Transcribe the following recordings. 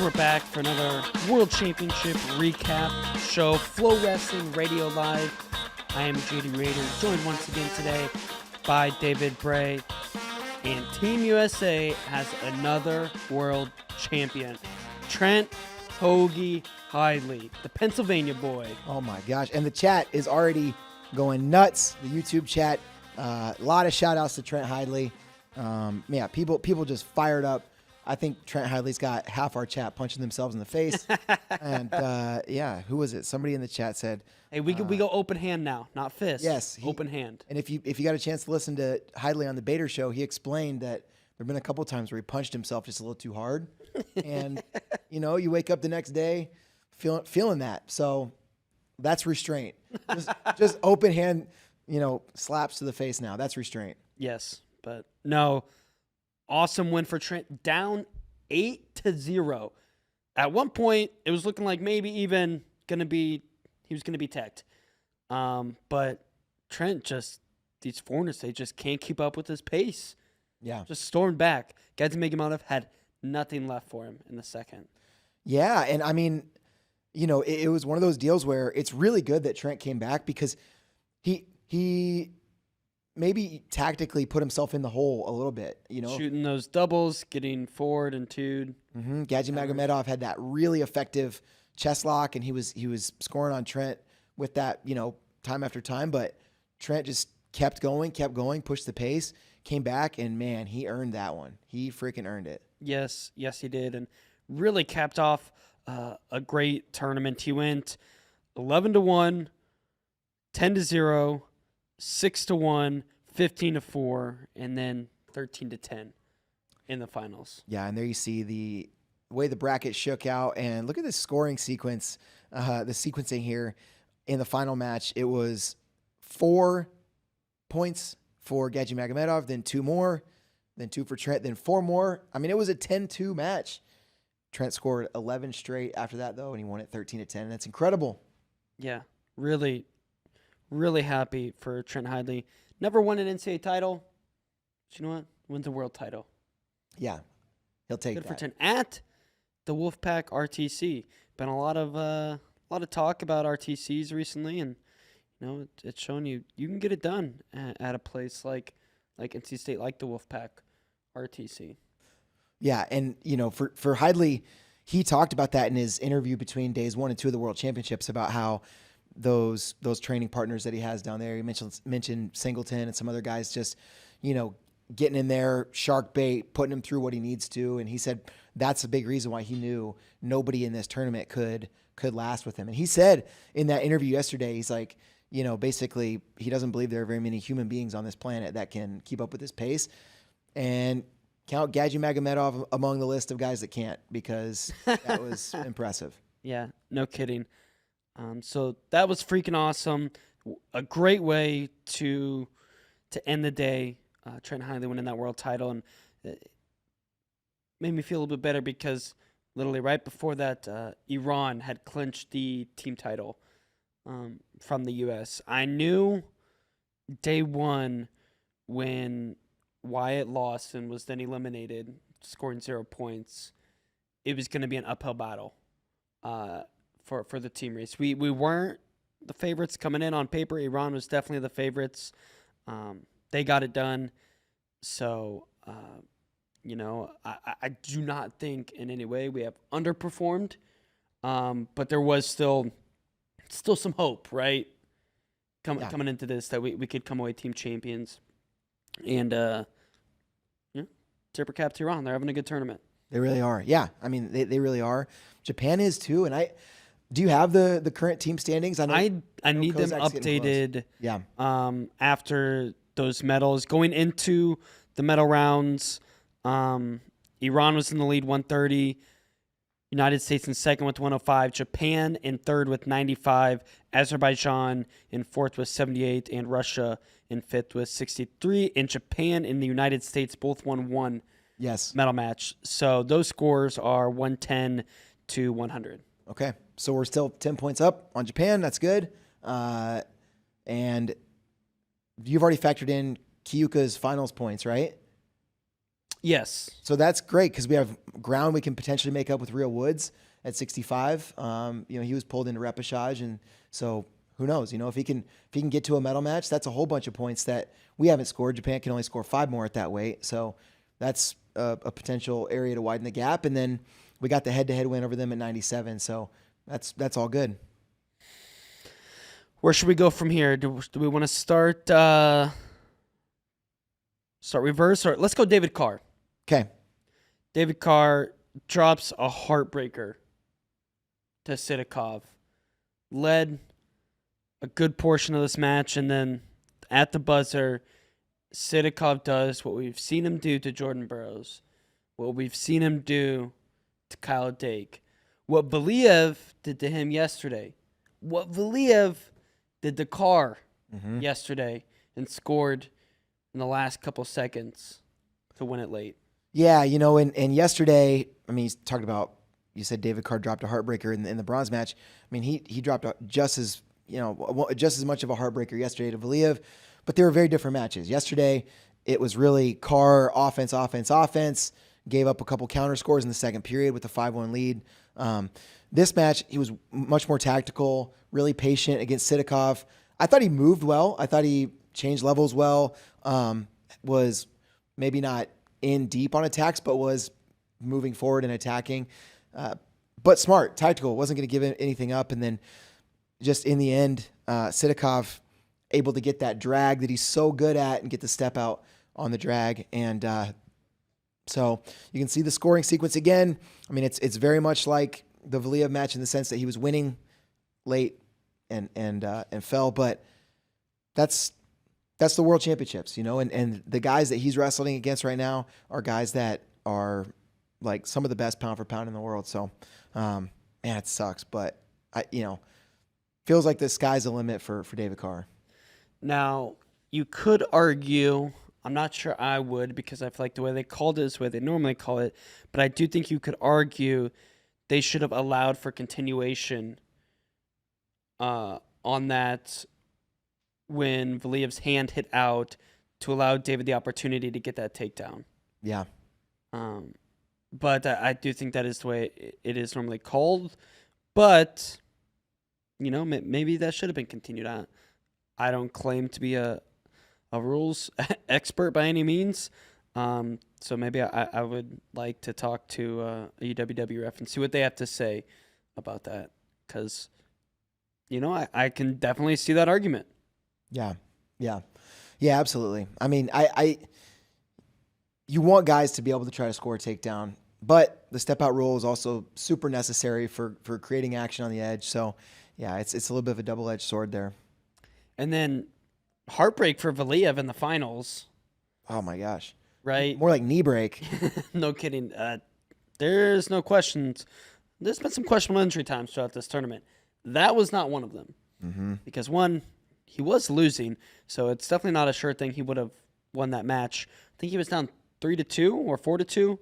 we're back for another World Championship recap show, FloWrestling Radio Live. I am JD Raider, joined once again today by David Bray. And Team USA has another world champion, Trent Hoagie Hidley, the Pennsylvania boy. Oh my gosh. And the chat is already going nuts. The YouTube chat, a lot of shout outs to Trent Hidley. Yeah, people just fired up. I think Trent Hidley's got half our chat punching themselves in the face. And yeah, who was it? Somebody in the chat said, "Hey, we go open hand now, not fist." Yes, open hand. And if you got a chance to listen to Hidley on the Bader show, he explained that there've been a couple times where he punched himself just a little too hard, and you wake up the next day feeling that. So that's restraint. Just open hand, slaps to the face. Now that's restraint. Yes, but no. Awesome win for Trent, down 8-0. At one point, it was looking like maybe even he was gonna be teched. But Trent these foreigners, they just can't keep up with his pace. Yeah, just stormed back. Gadzhimagomedov had nothing left for him in the second. Yeah, and I mean, it was one of those deals where it's really good that Trent came back because he maybe tactically put himself in the hole a little bit, Shooting those doubles, getting forward and two'd. Mm-hmm. Gadzhimagomedov had that really effective chest lock, and he was scoring on Trent with that, time after time. But Trent just kept going, pushed the pace, came back, and man, he earned that one. He freaking earned it. Yes, he did, and really capped off a great tournament. He went 11-1, 10-0. 6-1, 15-4, and then 13-10 in the finals. Yeah, and there you see the way the bracket shook out, and look at this scoring sequence, the sequencing here in the final match. It was 4 points for Gadzhimagomedov, then 2 more, then 2 for Trent, then 4 more. I mean, it was a 10-2 match. Trent scored 11 straight after that, though, and he won it 13-10, and that's incredible. Yeah, really happy for Trent Hidley. Never won an NCAA title. But you know what? Wins a world title. Yeah, he'll take Good that. For Trent. At the Wolfpack RTC. Been a lot of talk about RTCs recently, and it's showing you can get it done at a place like NC State, like the Wolfpack RTC. Yeah, and for Hidley, he talked about that in his interview between days 1 and 2 of the World Championships about how those training partners that he has down there. He mentioned Singleton and some other guys just, getting in there, shark bait, putting him through what he needs to. And he said that's a big reason why he knew nobody in this tournament could last with him. And he said in that interview yesterday, he's like, basically he doesn't believe there are very many human beings on this planet that can keep up with his pace. And count Gadzhimagomedov among the list of guys that can't, because that was impressive. Yeah, no kidding. So that was freaking awesome. A great way to end the day. Trent Hidley winning that world title, and it made me feel a little bit better because literally right before that, Iran had clinched the team title from the U.S. I knew day 1 when Wyatt lost and was then eliminated, scoring 0 points, it was going to be an uphill battle. For the team race. We weren't the favorites coming in on paper. Iran was definitely the favorites. They got it done. So, I do not think in any way we have underperformed. But there was still some hope, right? Coming into this, that we could come away team champions. And, tipper cap to Iran. They're having a good tournament. They really are. Yeah. I mean, they really are. Japan is too. And do you have the current team standings? I need them updated. Yeah. After those medals, going into the medal rounds, Iran was in the lead 130, United States in second with 105, Japan in third with 95, Azerbaijan in fourth with 78, and Russia in fifth with 63. And Japan and the United States both won one medal match. So those scores are 110 to 100. Okay, so we're still 10 points up on Japan. That's good. And you've already factored in Kyuka's finals points, right? Yes. So that's great because we have ground we can potentially make up with Real Woods at 65. He was pulled into repechage, and so who knows? If he can get to a medal match, that's a whole bunch of points that we haven't scored. Japan can only score 5 more at that weight, so that's a potential area to widen the gap. And then we got the head-to-head win over them at 97, so that's all good. Where should we go from here? Do we want to start reverse, or let's go David Carr? Okay. David Carr drops a heartbreaker to Sidakov. Led a good portion of this match, and then at the buzzer, Sidakov does what we've seen him do to Jordan Burroughs, what we've seen him do to Kyle Dake, what Valiev did to him yesterday, what Valiev did to Carr yesterday, and scored in the last couple seconds to win it late. Yeah, and yesterday, he's talked about, you said David Carr dropped a heartbreaker in the bronze match. He dropped just as much of a heartbreaker yesterday to Valiev, but they were very different matches. Yesterday, it was really Carr offense, gave up a couple counter scores in the second period with a 5-1 lead. This match, he was much more tactical, really patient against Sidakov. I thought he moved well. I thought he changed levels well, was maybe not in deep on attacks, but was moving forward and attacking. But smart, tactical, wasn't going to give anything up. And then just in the end, Sidakov able to get that drag that he's so good at and get the step out on the drag. And so you can see the scoring sequence again. It's very much like the Valiev match in the sense that he was winning late and fell, but that's the World Championships, and the guys that he's wrestling against right now are guys that are like some of the best pound for pound in the world. So, man, it sucks, but feels like the sky's the limit for David Carr. Now, you could argue, I'm not sure I would, because I feel like the way they called it is the way they normally call it, but I do think you could argue they should have allowed for continuation on that when Valiev's hand hit out to allow David the opportunity to get that takedown. Yeah. But I do think that is the way it is normally called. But, maybe that should have been continued on. I don't claim to be a rules expert by any means. So maybe I would like to talk to a UWW ref and see what they have to say about that. Because, I can definitely see that argument. Yeah, absolutely. You want guys to be able to try to score a takedown, but the step out rule is also super necessary for creating action on the edge. So, yeah, it's a little bit of a double-edged sword there. And then heartbreak for Valiev in the finals. Oh my gosh. Right? More like knee break. No kidding. There's no questions. There's been some questionable injury times throughout this tournament. That was not one of them. Mm-hmm. Because one, he was losing, so it's definitely not a sure thing he would have won that match. I think he was down 3-2 or 4-2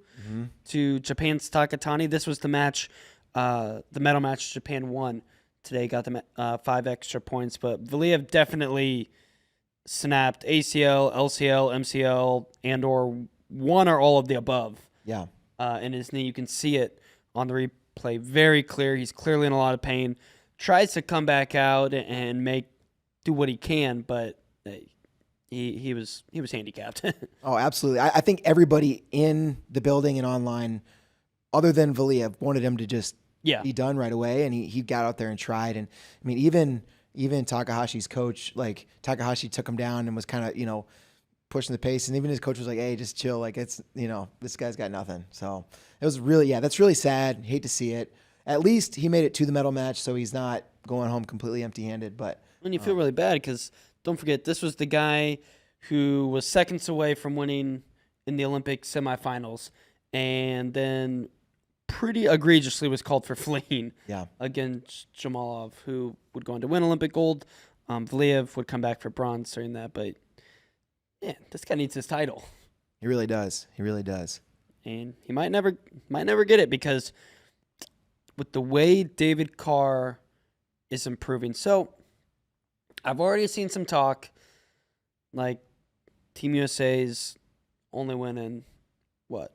to Japan's Takatani. This was the match, the medal match Japan won. Today got the 5 extra points, but Valiev definitely snapped ACL, LCL, MCL, and or one or all of the above. Yeah. In his knee. You can see it on the replay. Very clear. He's clearly in a lot of pain. Tries to come back out and do what he can, but he was handicapped. Oh, absolutely. I think everybody in the building and online, other than Valiev, wanted him to just be done right away, and he got out there and tried. And even Takahashi's coach, like Takahashi took him down and was kind of pushing the pace, and even his coach was like, "Hey, just chill. Like it's this guy's got nothing." So it was really that's really sad. Hate to see it. At least he made it to the medal match, so he's not going home completely empty-handed. But and you feel really bad because don't forget this was the guy who was seconds away from winning in the Olympic semifinals, and then pretty egregiously was called for fleeing against Jamalov, who would go on to win Olympic gold. Valiev would come back for bronze during that, but yeah, this guy needs his title. He really does. He really does. And he might never get it because with the way David Carr is improving. So I've already seen some talk like Team USA's only winning what?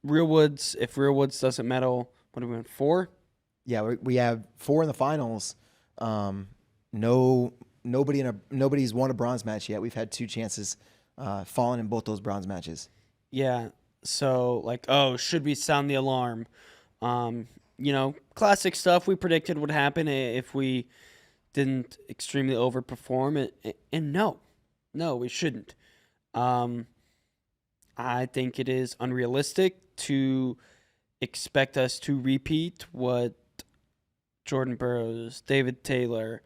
Real Woods, if Real Woods doesn't medal, what do we win? 4? Yeah, we have 4 in the finals. Nobody's won a bronze match yet. We've had 2 chances fallen in both those bronze matches. Yeah. So, like, should we sound the alarm? Classic stuff we predicted would happen if we didn't extremely overperform. And no, we shouldn't. I think it is unrealistic to expect us to repeat what Jordan Burroughs, David Taylor,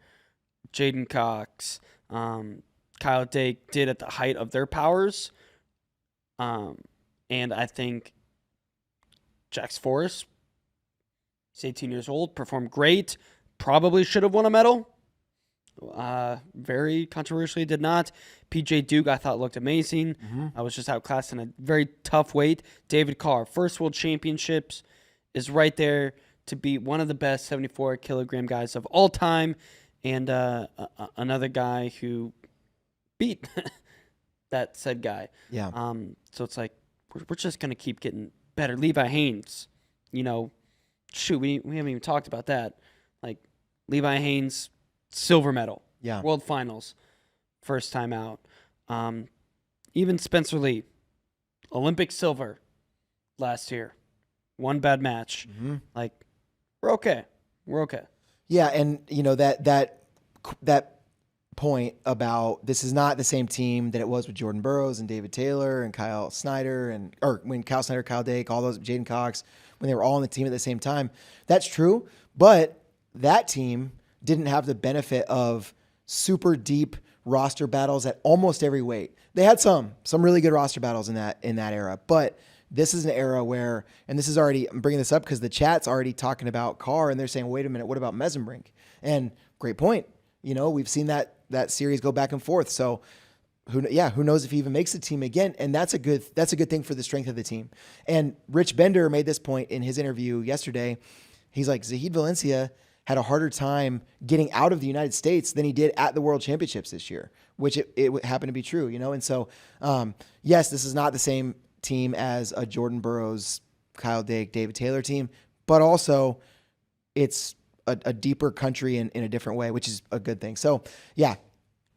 Jaden Cox, Kyle Dake did at the height of their powers. And I think Jax Forrest, he's 18 years old, performed great, probably should have won a medal. Very controversially did not. PJ Duke, I thought, looked amazing. I was just outclassed in a very tough weight. David Carr, first world championships, is right there to be one of the best 74-kilogram guys of all time. And another guy who beat that said guy. Yeah. So it's like, we're just going to keep getting better. Levi Haynes, we haven't even talked about that. Like, Levi Haynes, silver medal. Yeah. World Finals, first time out. Even Spencer Lee, Olympic silver last year. One bad match. Like, we're okay. Yeah, and that point about this is not the same team that it was with Jordan Burroughs and David Taylor and Kyle Snyder when Kyle Snyder, Kyle Dake, all those, Jaden Cox, when they were all on the team at the same time. That's true, but that team didn't have the benefit of super deep roster battles at almost every weight. They had some really good roster battles in that era, but this is an era where, and this is already, I'm bringing this up because the chat's already talking about Carr, and they're saying, wait a minute, what about Mesenbrink? And great point. We've seen that series go back and forth. So who knows if he even makes the team again? And that's a good thing for the strength of the team. And Rich Bender made this point in his interview yesterday. He's like, Zahid Valencia had a harder time getting out of the United States than he did at the World Championships this year, which it happened to be true, And so, yes, this is not the same team as a Jordan Burroughs, Kyle Dake, David Taylor team, but also it's a deeper country in a different way, which is a good thing. So, yeah,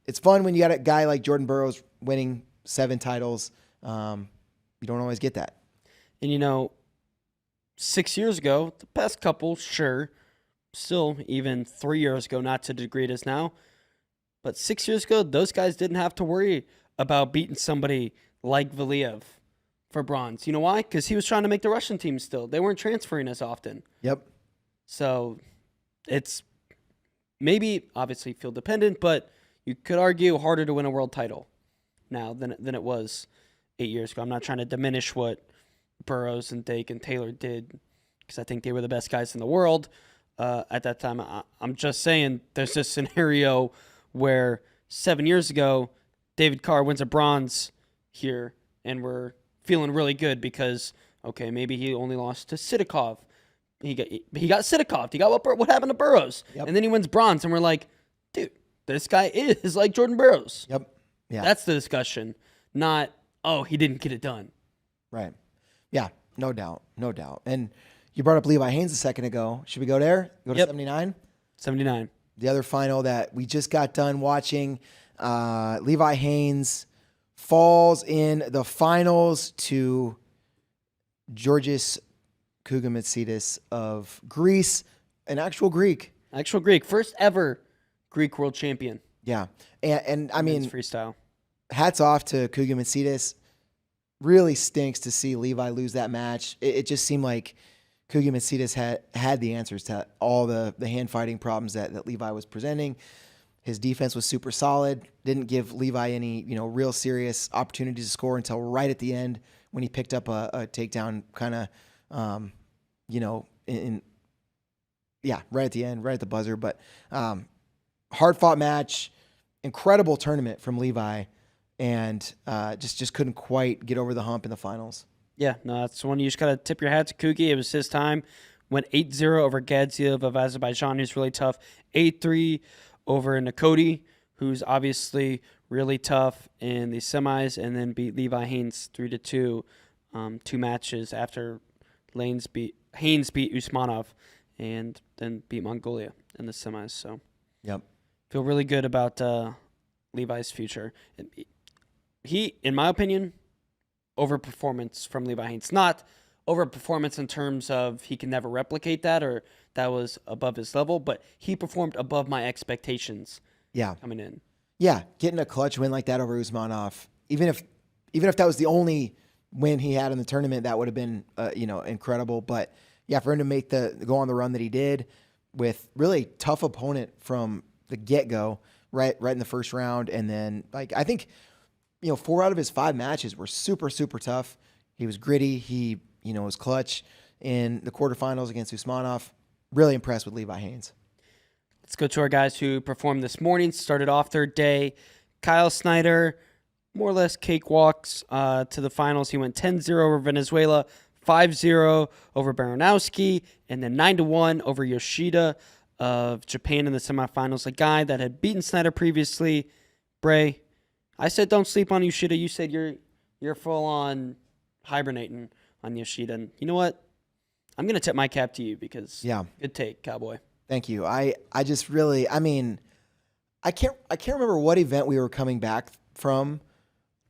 it's fun when you got a guy like Jordan Burroughs winning 7 titles. You don't always get that. And, 6 years ago, the past couple, sure, still even 3 years ago, not to the degree it is now, but 6 years ago, those guys didn't have to worry about beating somebody like Valiev for bronze. You know why? Because he was trying to make the Russian team still. They weren't transferring as often. Yep. So it's maybe obviously field dependent, but you could argue harder to win a world title now than it was 8 years ago. I'm not trying to diminish what Burroughs and Dake and Taylor did because I think they were the best guys in the world at that time. I'm just saying there's this scenario where 7 years ago, David Carr wins a bronze here, and we're feeling really good because, okay, maybe he only lost to Sidakov. He got Sidakov. He got what happened to Burroughs. Yep. And then he wins bronze, and we're like, dude, this guy is like Jordan Burroughs. Yep. Yeah. That's the discussion, not, he didn't get it done. Right. Yeah, no doubt. And you brought up Levi Haynes a second ago. Should we go there? Go to 79? 79. The other final that we just got done watching, Levi Haynes falls in the finals to Georgios Kougamitsidis of Greece, an actual Greek. First ever Greek world champion. Yeah. And I mean, freestyle. Hats off to Kougamitsidis. Really stinks to see Levi lose that match. It just seemed like Kougamitsidis had the answers to all the hand fighting problems that Levi was presenting. His defense was super solid. Didn't give Levi any real serious opportunities to score until right at the end when he picked up a takedown, kind of right at the end, right at the buzzer. But hard fought match, incredible tournament from Levi, and just couldn't quite get over the hump in the finals. Yeah, no, that's one you just got to tip your hat to Kugi. It was his time. Went 8-0 over Gadziev of Azerbaijan, who's really tough. 8-3 over Nakoti, who's obviously really tough in the semis, and then beat Levi Haynes 3-2 2 matches after Haynes beat Usmanov and then beat Mongolia in the semis. So Yep. feel really good about Levi's future. He, in my opinion, overperformance from Levi Haynes. Not overperformance in terms of he can never replicate that or that was above his level, but he performed above my expectations Yeah. coming in. Yeah. Getting a clutch win like that over Usmanov, even if that was the only win he had in the tournament, that would have been, incredible. But yeah, for him to go on the run that he did with really tough opponent from the get-go, right in the first round. And then I think, 4 out of his 5 matches were super, super tough. He was gritty. He, was clutch in the quarterfinals against Usmanov. Really impressed with Levi Haynes. Let's go to our guys who performed this morning. Started off their day. Kyle Snyder, more or less cakewalks to the finals. He went 10-0 over Venezuela, 5-0 over Baranowski, and then 9-1 over Yoshida of Japan in the semifinals. A guy that had beaten Snyder previously. Bray, I said don't sleep on Yoshida. You said you're full on hibernating on Yoshida. And you know what? I'm gonna tip my cap to you because good take, Cowboy. Thank you. I just really, I can't remember what event we were coming back from.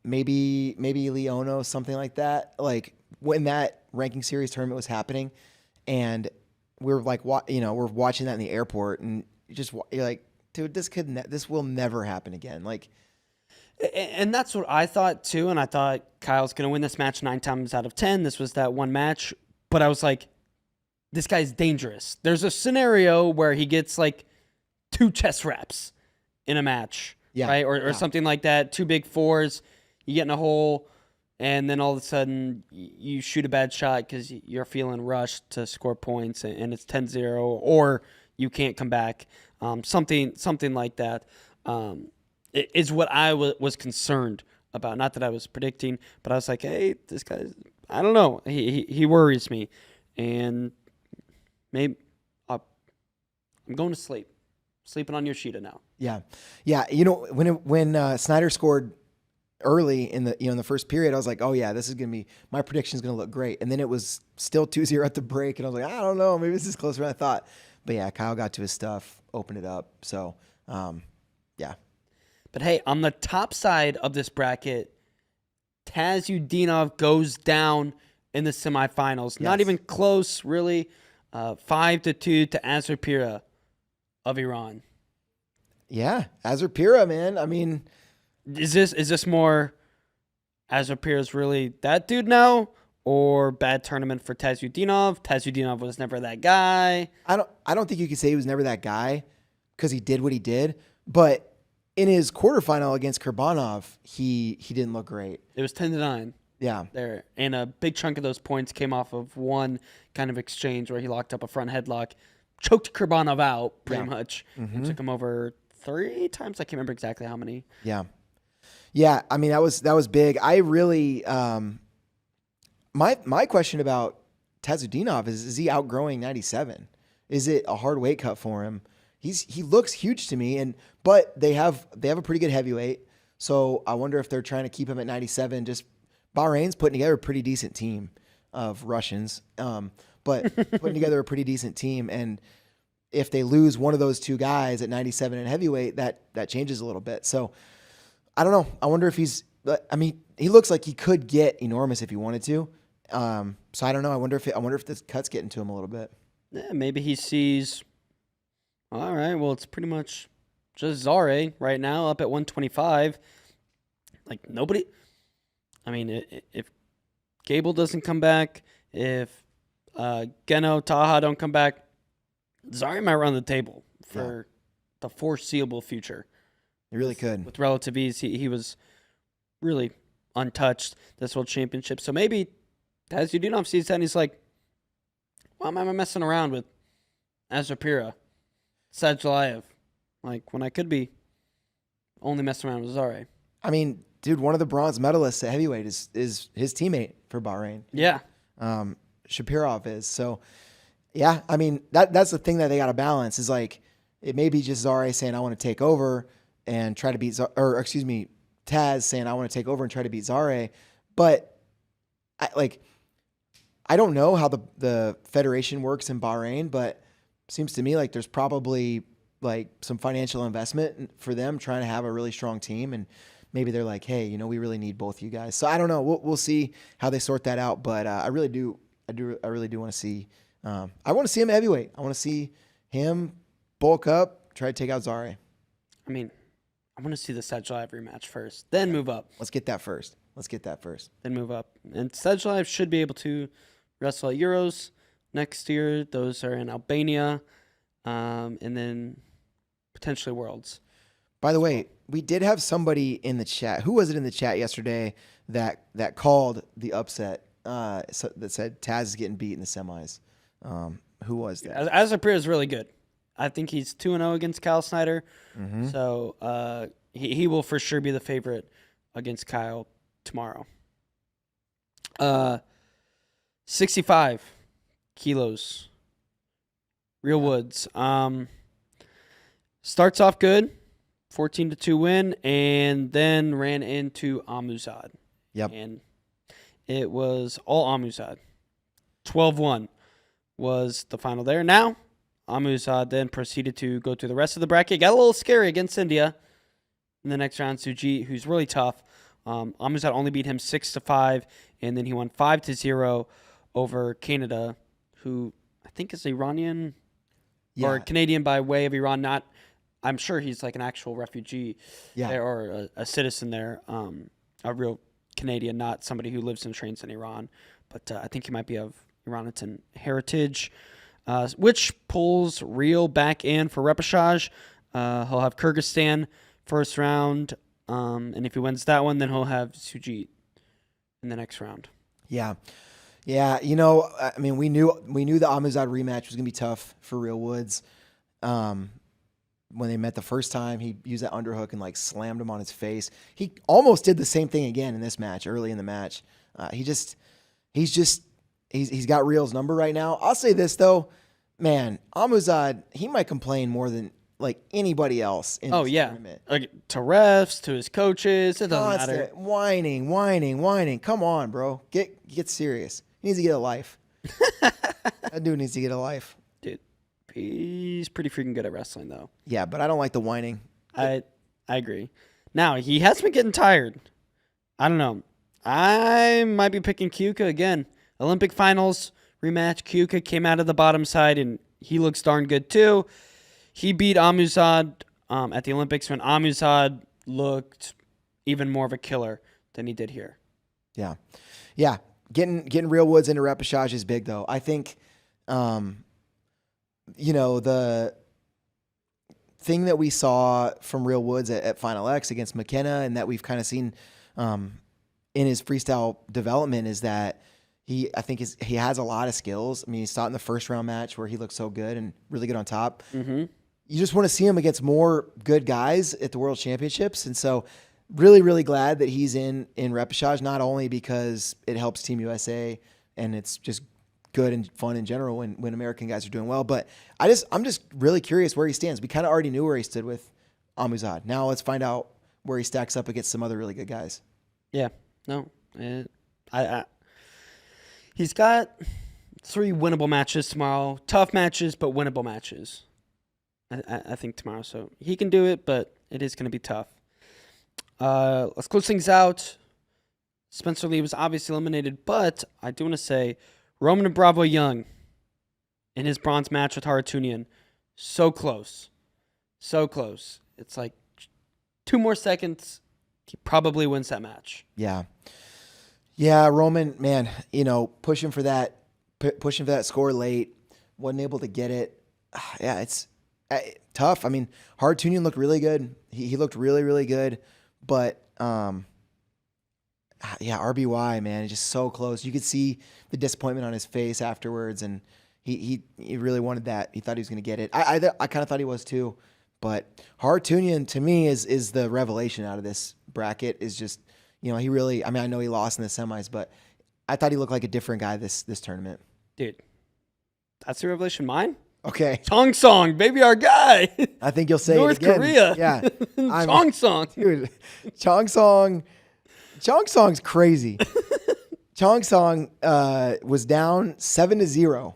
Maybe Leono, something like that. Like when that ranking series tournament was happening, and we're like, we're watching that in the airport, and you're like, dude, this will never happen again. Like, and that's what I thought too. And I thought Kyle's gonna win this match 9 times out of 10. This was that one match, but I was like, this guy's dangerous. There's a scenario where he gets like 2 chest wraps in a match, right? Or something like that. 2 big fours, you get in a hole, and then all of a sudden you shoot a bad shot because you're feeling rushed to score points, and it's 10-0, or you can't come back. Something like that is what I was concerned about. Not that I was predicting, but I was like, hey, this guy, I don't know. He worries me, and maybe I'm going to sleep. Sleeping on Yoshida now. Yeah. When Snyder scored early in the in the first period, I was like, oh yeah, this is gonna be, my prediction is gonna look great. And then it was still 2-0 at the break, and I was like, I don't know, maybe this is closer than I thought. But yeah, Kyle got to his stuff, opened it up. So yeah. But hey, on the top side of this bracket, Tazudinov goes down in the semifinals. Yes. Not even close, really. 5-2 to Azurpira of Iran. Yeah, Azurpira, man. I mean, is this more Azurpira's really that dude now, or bad tournament for Tazudinov? Tazudinov was never that guy. I don't think you could say he was never that guy because he did what he did. But in his quarterfinal against Kurbanov, he didn't look great. It was 10-9. Yeah. There. And a big chunk of those points came off of one kind of exchange where he locked up a front headlock, choked Kurbanov out pretty much, and took him over 3 times. I can't remember exactly how many. Yeah. Yeah. I mean, that was big. I really, my question about Tazudinov is he outgrowing 97? Is it a hard weight cut for him? He looks huge to me, but they have a pretty good heavyweight. So I wonder if they're trying to keep him at 97. Just Bahrain's putting together a pretty decent team of Russians, but putting together a pretty decent team. And if they lose one of those 2 guys at 97 and heavyweight, that changes a little bit. So I don't know. I wonder if he looks like he could get enormous if he wanted to. So I don't know. I wonder if this cut's getting to him a little bit. Yeah, maybe he sees, all right, well, it's pretty much just Zare right now up at 125. Like, nobody, I mean, if Gable doesn't come back, if Geno, Taha don't come back, Zare might run the table for the foreseeable future. He really could. With relative ease, he was really untouched this World Championship. So maybe Tazudinov sees that and he's like, why am I messing around with Azurpira, Sajalayev? Like, when I could be only messing around with Zare. I mean, dude, one of the bronze medalists at heavyweight is his teammate for Bahrain. Yeah. Shapirov is. So, yeah, I mean, that's the thing that they got to balance is like, it may be just Zare saying, I want to take over and try to beat Taz saying, I want to take over and try to beat Zare. But I don't know how the federation works in Bahrain, but it seems to me like there's probably like some financial investment for them trying to have a really strong team, and maybe they're like, hey, we really need both you guys. So I don't know. We'll see how they sort that out. But I really do want to see. I want to see him heavyweight. I want to see him bulk up, try to take out Zare. I mean, I want to see the Sedgelive rematch first, then move up. Let's get that first. Then move up. And Sedgelive should be able to wrestle at Euros next year. Those are in Albania, and then potentially Worlds. By the way, we did have somebody in the chat. Who was it in the chat yesterday that called the upset? That said Taz is getting beat in the semis. Who was that? Azapir is really good. I think he's 2-0 against Kyle Snyder. Mm-hmm. So he will for sure be the favorite against Kyle tomorrow. 65 kilos. Real Woods. Starts off good. 14-2 win, and then ran into Amuzad. Yep. And it was all Amuzad. 12-1 was the final there. Now, Amuzad then proceeded to go through the rest of the bracket. Got a little scary against India in the next round. Sujit, who's really tough. Amuzad only beat him 6-5, and then he won 5-0 over Canada, who I think is Iranian or Canadian by way of Iran. I'm sure he's like an actual refugee there, or a citizen there, a real Canadian, not somebody who lives and trains in Iran. But I think he might be of Iranian heritage, which pulls Real back in for repechage. He'll have Kyrgyzstan first round, and if he wins that one, then he'll have Sujit in the next round. Yeah. I mean, we knew the Amuzad rematch was gonna be tough for Real Woods. When they met the first time, he used that underhook and like slammed him on his face. He almost did the same thing again in this match, early in the match. He's got Real's number right now. I'll say this though, man, Amuzad, he might complain more than like anybody else in this tournament. Like, to refs, to his coaches, it doesn't matter. Whining. Come on, bro. Get serious. He needs to get a life. That dude needs to get a life. Dude, he's pretty freaking good at wrestling, though. Yeah, but I don't like the whining. I agree. Now, he has been getting tired. I don't know. I might be picking Kyuka again. Olympic finals rematch. Kyuka came out of the bottom side, and he looks darn good, too. He beat Amuzad at the Olympics when Amuzad looked even more of a killer than he did here. Yeah. Getting Real Woods into repechage is big, though. I think, the thing that we saw from Real Woods at Final X against McKenna, and that we've kind of seen in his freestyle development, is that he has a lot of skills. I mean, he saw it in the first round match where he looked so good and really good on top. Mm-hmm. You just want to see him against more good guys at the World Championships, and so really, really glad that he's in repechage, not only because it helps Team USA and it's just good and fun in general when American guys are doing well, but I'm just really curious where he stands. We kind of already knew where he stood with Amuzad. Now let's find out where he stacks up against some other really good guys. Yeah, no, he's got 3 winnable matches tomorrow. Tough matches, but winnable matches. I think tomorrow, so he can do it, but it is going to be tough. Let's close things out. Spencer Lee was obviously eliminated, but I do want to say Roman and Bravo Young in his bronze match with Haratunian, so close. It's like 2 more seconds, he probably wins that match. Yeah, Roman, man, pushing for that score late, wasn't able to get it. Yeah, it's tough. I mean, Haratunian looked really good. He looked really, really good. But, RBY, man, just so close. You could see the disappointment on his face afterwards, and he really wanted that. He thought he was going to get it. I kind of thought he was too. But Haratunian, to me, is the revelation out of this bracket. Is just, he really, I mean, I know he lost in the semis, but I thought he looked like a different guy this tournament. Dude, that's the revelation mine? Okay. Chong Song, baby, our guy. I think you'll say North it again. Korea. Yeah. Chong Song. Dude, Chong Song's crazy. Chong Song was down 7-0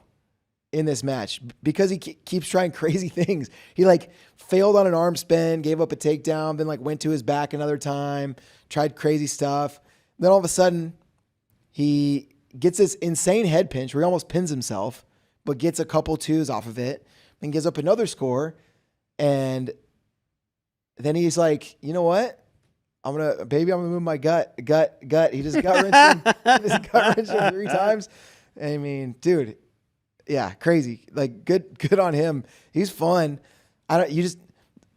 in this match because he keeps trying crazy things. He like failed on an arm spin, gave up a takedown, then like went to his back another time, tried crazy stuff. Then all of a sudden he gets this insane head pinch where he almost pins himself, but gets a couple twos off of it, then gives up another score. And then he's like, you know what? I'm gonna move my gut. He just gut wrenched him 3 times. I mean, dude, yeah, crazy. Like good on him. He's fun.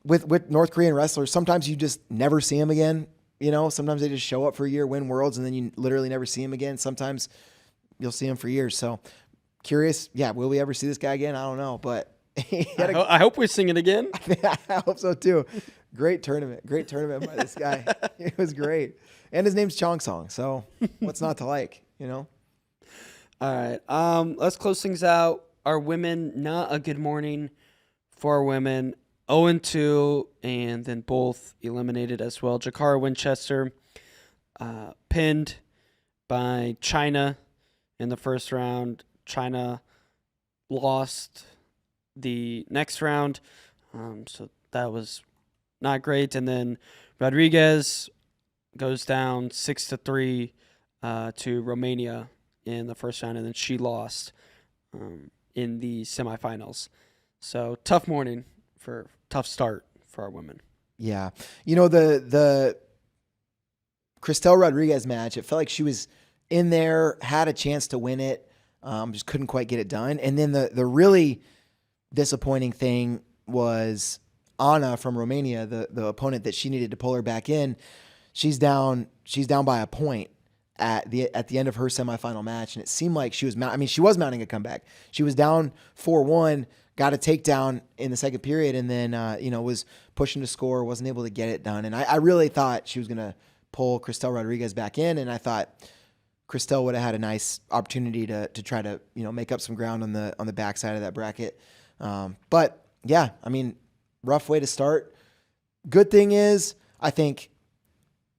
With North Korean wrestlers, sometimes you just never see him again. You know, sometimes they just show up for a year, win worlds, and then you literally never see him again. Sometimes you'll see him for years. So curious. Yeah. Will we ever see this guy again? I don't know, but I hope we sing it again. I hope so too. Great tournament by this guy. It was great. And his name's Chong Song. So what's not to like, you know? All right. Let's close things out. Our women, not a good morning for our women. 0-2, and then both eliminated as well. Jakara Winchester pinned by China in the first round. China lost the next round, so that was not great. And then Rodriguez goes down 6-3 to Romania in the first round, and then she lost in the semifinals. So tough morning tough start for our women. Yeah. You know, the Cristel Rodriguez match, it felt like she was in there, had a chance to win it, just couldn't quite get it done. And then the really disappointing thing was Anna from Romania, the opponent that she needed to pull her back in. She's down by a point at the end of her semifinal match, and it seemed like she was mounting a comeback. She was down 4-1, got a takedown in the second period, and then was pushing to score, wasn't able to get it done. And I really thought she was going to pull Cristel Rodriguez back in, and I thought Cristel would have had a nice opportunity to try to make up some ground on the backside of that bracket. But yeah, I mean, rough way to start. Good thing is, I think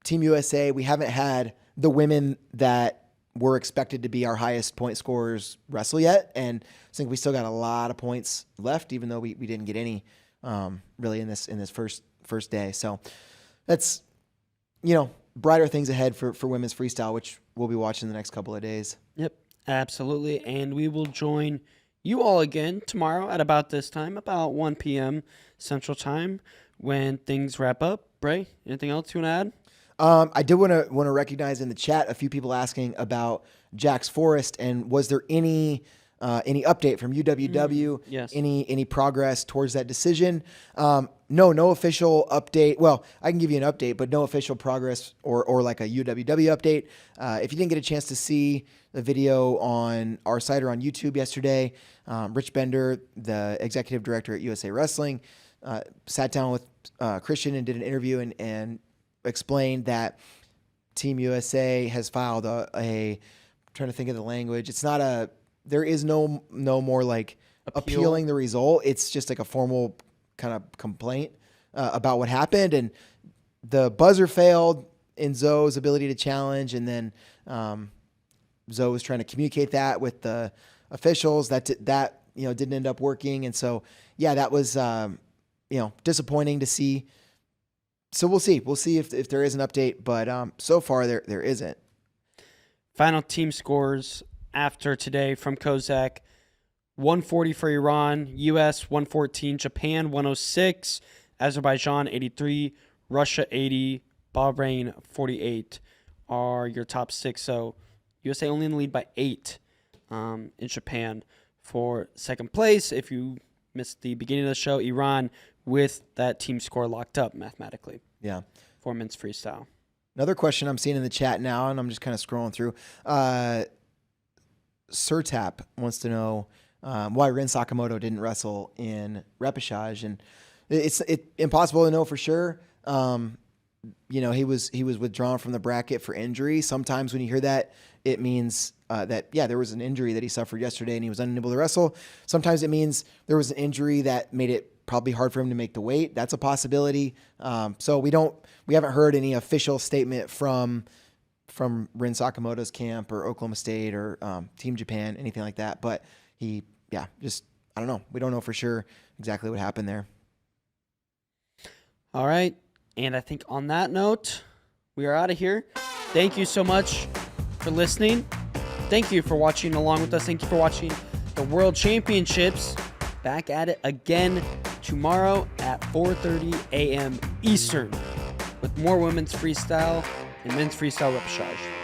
Team USA, we haven't had the women that were expected to be our highest point scorers wrestle yet. And I think we still got a lot of points left, even though we didn't get any really in this first day. So that's, brighter things ahead for women's freestyle, which we'll be watching the next couple of days. Yep, absolutely. And we will join you all again tomorrow at about this time, about 1 p.m. Central Time, when things wrap up. Bray, anything else you want to add? I did want to recognize in the chat a few people asking about Jax Forrest, and was there any update from UWW? Yes. Any progress towards that decision? No official update. Well, I can give you an update, but no official progress or like a UWW update. If you didn't get a chance to see the video on our site or on YouTube yesterday, Rich Bender, the executive director at USA Wrestling, sat down with Christian and did an interview and explained that Team USA has filed I'm trying to think of the language. It's not there is no more like appealing the result. It's just like a formal kind of complaint about what happened, and the buzzer failed in Zoe's ability to challenge, and then Zoe was trying to communicate that with the officials. That didn't end up working, and so yeah, that was disappointing to see. So we'll see. We'll see if there is an update, but so far there isn't. Final team scores after today from Kozak: 140 for Iran, US 114, Japan 106, Azerbaijan 83, Russia 80, Bahrain 48 are your top 6. So USA only in the lead by 8 in Japan for second place. If you missed the beginning of the show, Iran with that team score locked up mathematically. Yeah. For men's freestyle. Another question I'm seeing in the chat now, and I'm just kind of scrolling through. Surtap wants to know why Rin Sakamoto didn't wrestle in repechage, and it's impossible to know for sure. He was withdrawn from the bracket for injury. Sometimes when you hear that, it means that there was an injury that he suffered yesterday and he was unable to wrestle. Sometimes it means there was an injury that made it probably hard for him to make the weight. That's a possibility. So we haven't heard any official statement from from Rin Sakamoto's camp or Oklahoma State or Team Japan, anything like that. But I don't know. We don't know for sure exactly what happened there. All right. And I think on that note, we are out of here. Thank you so much for listening. Thank you for watching along with us. Thank you for watching the World Championships. Back at it again tomorrow at 4:30 a.m. Eastern with more women's freestyle and men's freestyle repechage.